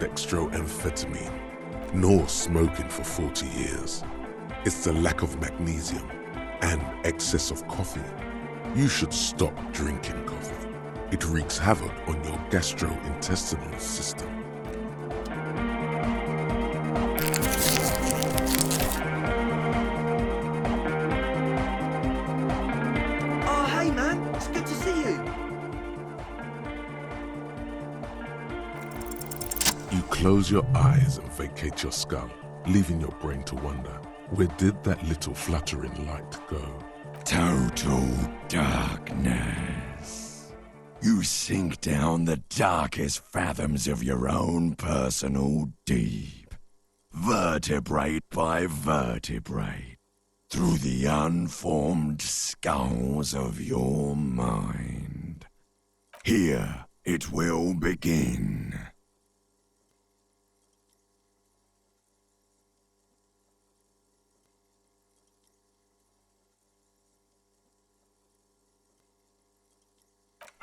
dextroamphetamine, nor smoking for 40 years. It's the lack of magnesium and excess of coffee. You should stop drinking coffee. It wreaks havoc on your gastrointestinal system. Oh, hey man, it's good to see you. You close your eyes and vacate your skull, leaving your brain to wonder, where did that little fluttering light go? Total darkness. You sink down the darkest fathoms of your own personal deep, vertebrae by vertebrae, through the unformed skulls of your mind. Here it will begin.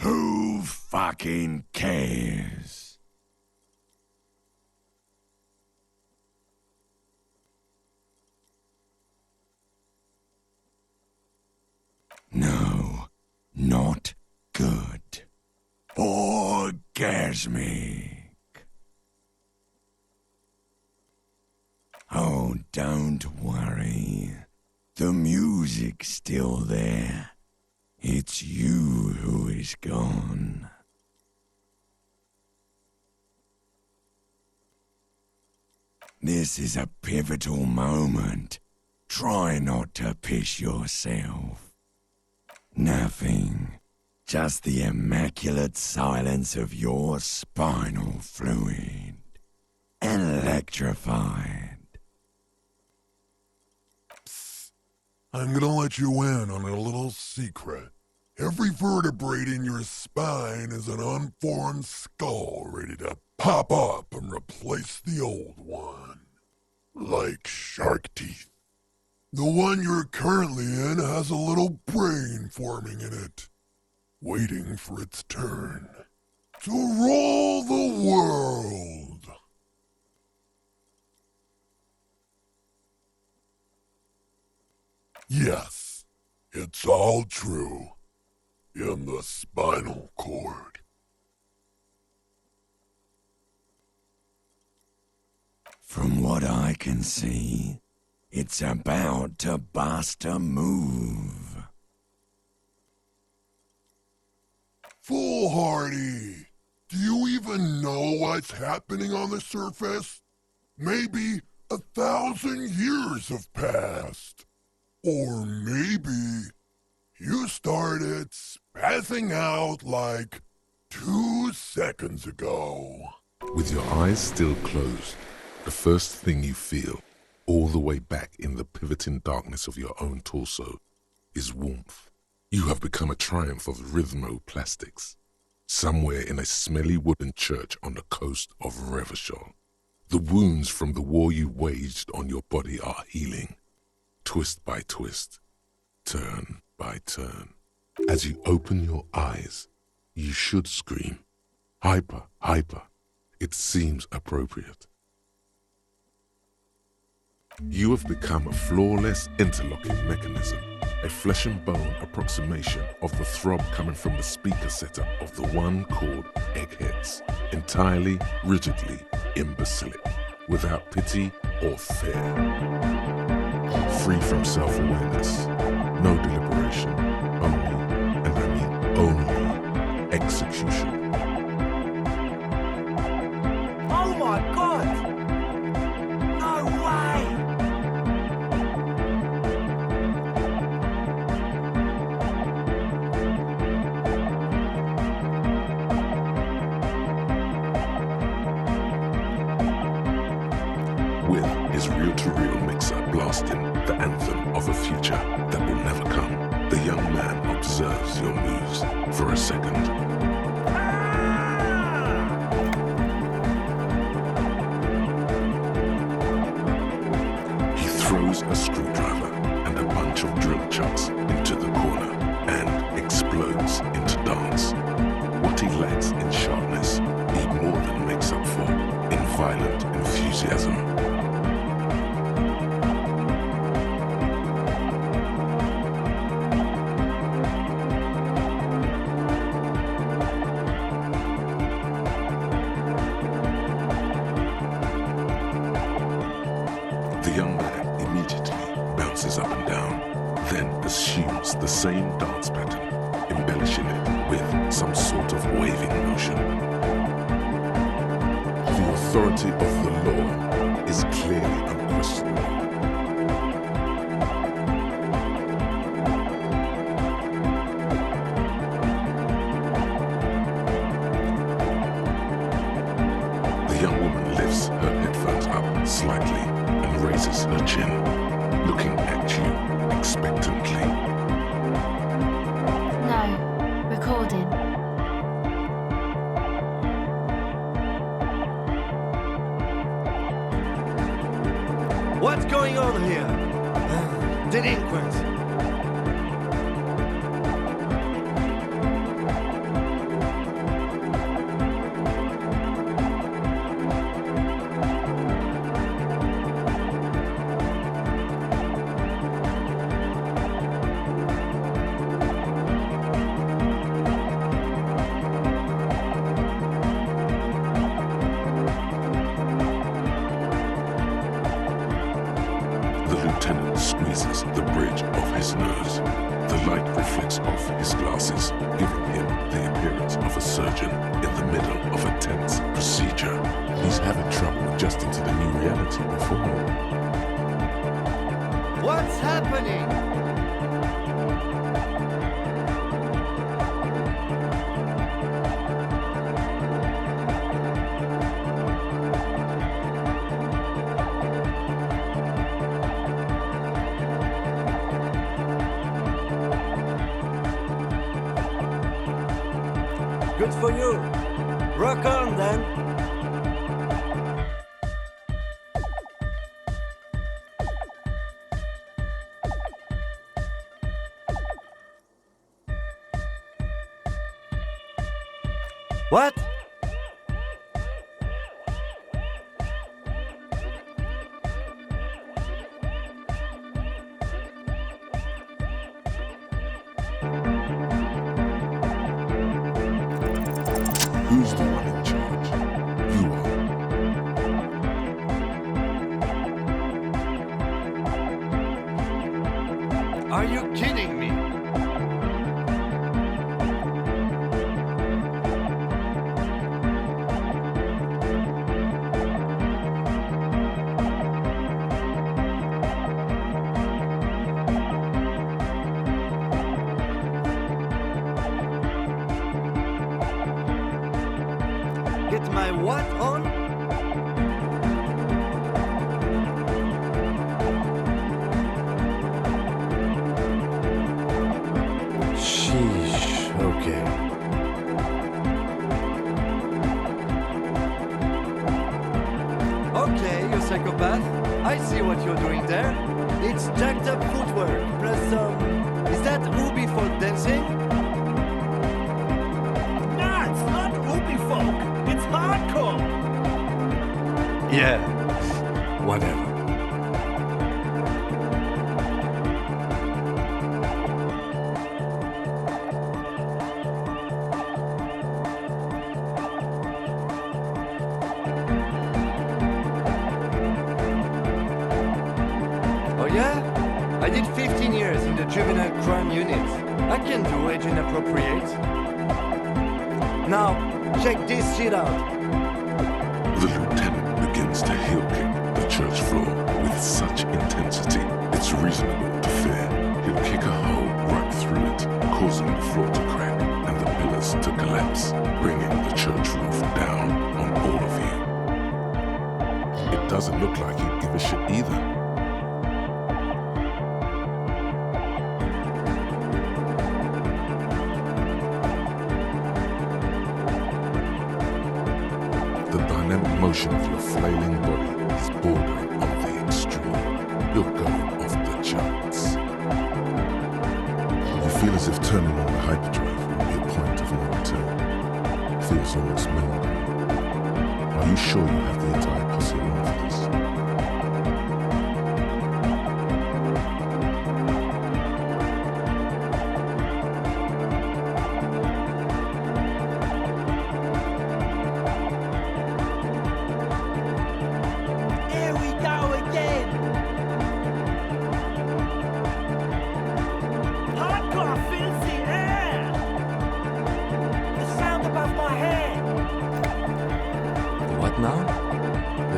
Who fucking cares? No, not good. Orgasmic. Oh, don't worry. The music's still there. It's you who is gone. This is a pivotal moment. Try not to piss yourself. Nothing. Just the immaculate silence of your spinal fluid. Electrified. I'm gonna let you in on a little secret. Every vertebrae in your spine is an unformed skull ready to pop up and replace the old one. Like shark teeth. The one you're currently in has a little brain forming in it, waiting for its turn to rule the world. Yes, it's all true. In the spinal cord. From what I can see, it's about to bust a move. Foolhardy! Do you even know what's happening on the surface? Maybe 1,000 years have passed. Or maybe you started spazzing out like 2 seconds ago. With your eyes still closed, the first thing you feel, all the way back in the pivoting darkness of your own torso, is warmth. You have become a triumph of rhythmoplastics, somewhere in a smelly wooden church on the coast of Revachol. The wounds from the war you waged on your body are healing, twist by twist, turn by turn. As you open your eyes, you should scream, hyper, hyper. It seems appropriate. You have become a flawless interlocking mechanism, a flesh and bone approximation of the throb coming from the speaker setup of the one called Eggheads, entirely, rigidly imbecilic, without pity or fear. Free from self-awareness, no deliberation, only, and I mean only, execution. Oh my god! No way! With his reel-to-reel mixer blasting the anthem of a future that will never come, the young man observes your moves for a second. He throws a screwdriver and a bunch of drill chucks into the corner and explodes into dance. What he lacks in sharpness, he more than makes up for in violent enthusiasm. The young man immediately bounces up and down, then assumes the same dance pattern, embellishing it with some sort of waving motion. The authority of the law is clearly unquestionable. The young woman lifts her headphones up slightly and raises her chin, looking at you expectantly. No, recording. What's going on here? Delinquents. The lieutenant squeezes the bridge of his nose. The light reflects off his glasses, giving him the appearance of a surgeon in the middle of a tense procedure. He's having trouble adjusting to the new reality before him. What's happening? Good for you. Rock on then. What? Who's the one in charge? You are. Are you kidding me? Get my what on? Sheesh, okay. Okay, you psychopath. I see what you're doing there. It's jacked up footwork, plus is that Ubi for dancing? Nah, it's not Ubi folk. It's hardcore. Yeah, whatever. Oh yeah? I did 15 years in the juvenile crime unit. I can do age inappropriate. Now, check this shit out. The lieutenant begins to heel kick the church floor with such intensity, it's reasonable to fear he'll kick a hole right through it, causing the floor to crack and the pillars to collapse, bringing the church roof down on all of you. It doesn't look like he'd give a shit either. The dynamic motion of your flailing body is bordering on the extreme. You're going off the charts. You feel as if turning on the hyperdrive will be a point of no return. Feels almost melancholy. Are you sure you have the entire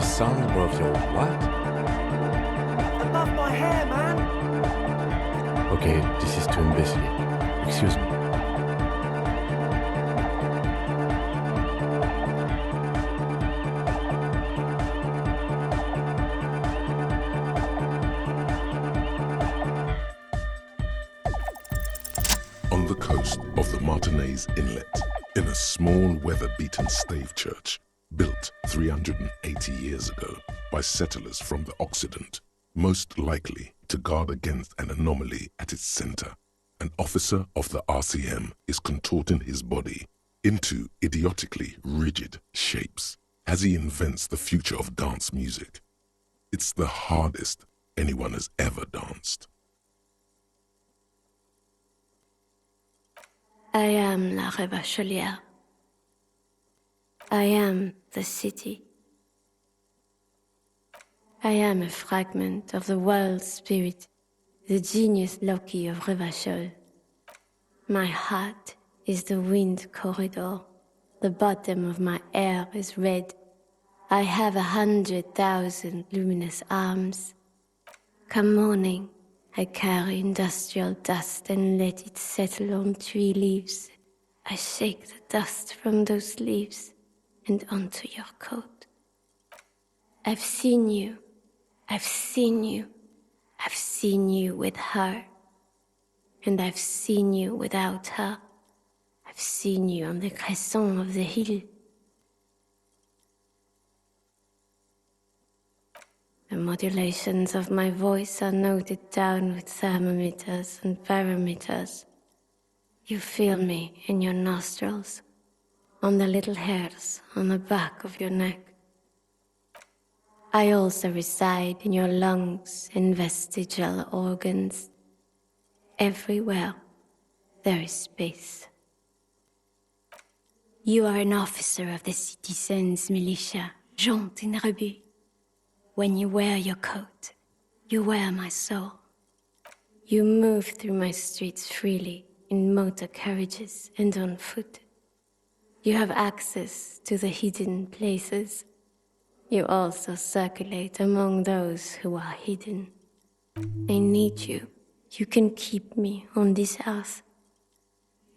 sound above your what? Above my hair, man. Okay, this is too imbecile. Excuse me. On the coast of the Martinez Inlet, in a small weather-beaten stave church, built 380 years ago by settlers from the Occident, most likely to guard against an anomaly at its center, an officer of the RCM is contorting his body into idiotically rigid shapes as he invents the future of dance music. It's the hardest anyone has ever danced. I am La Revacholière. I am the city. I am a fragment of the world spirit, the genius Loki of Revachol. My heart is the wind corridor. The bottom of my air is red. I have 100,000 luminous arms. Come morning, I carry industrial dust and let it settle on tree leaves. I shake the dust from those leaves and onto your coat. I've seen you. I've seen you. I've seen you with her. And I've seen you without her. I've seen you on the crescent of the hill. The modulations of my voice are noted down with thermometers and barometers. You feel me in your nostrils, on the little hairs on the back of your neck. I also reside in your lungs and vestigial organs. Everywhere there is space. You are an officer of the citizens' militia, Jante and Rebut. When you wear your coat, you wear my soul. You move through my streets freely, in motor carriages and on foot. You have access to the hidden places. You also circulate among those who are hidden. I need you. You can keep me on this earth.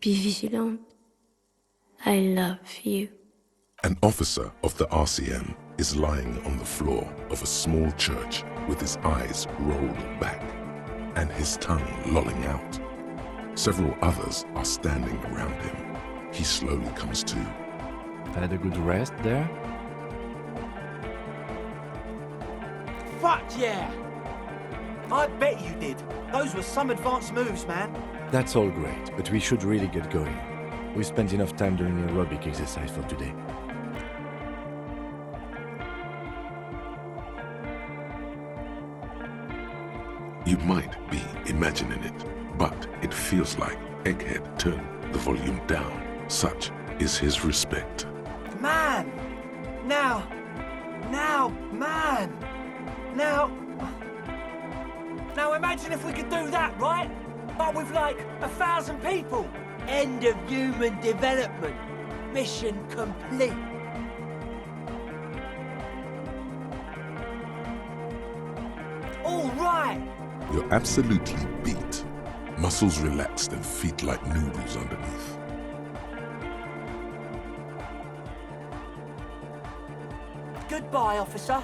Be vigilant. I love you. An officer of the RCM is lying on the floor of a small church with his eyes rolled back and his tongue lolling out. Several others are standing around him. He slowly comes to. Had a good rest there? Fuck yeah! I bet you did. Those were some advanced moves, man. That's all great, but we should really get going. We spent enough time doing aerobic exercise for today. You might be imagining it, but it feels like Egghead turned the volume down. Such is his respect. Man! Now, man! Now imagine if we could do that, right? But with like 1,000 people. End of human development. Mission complete. All right. You're absolutely beat. Muscles relaxed and feet like noodles underneath. Goodbye, officer.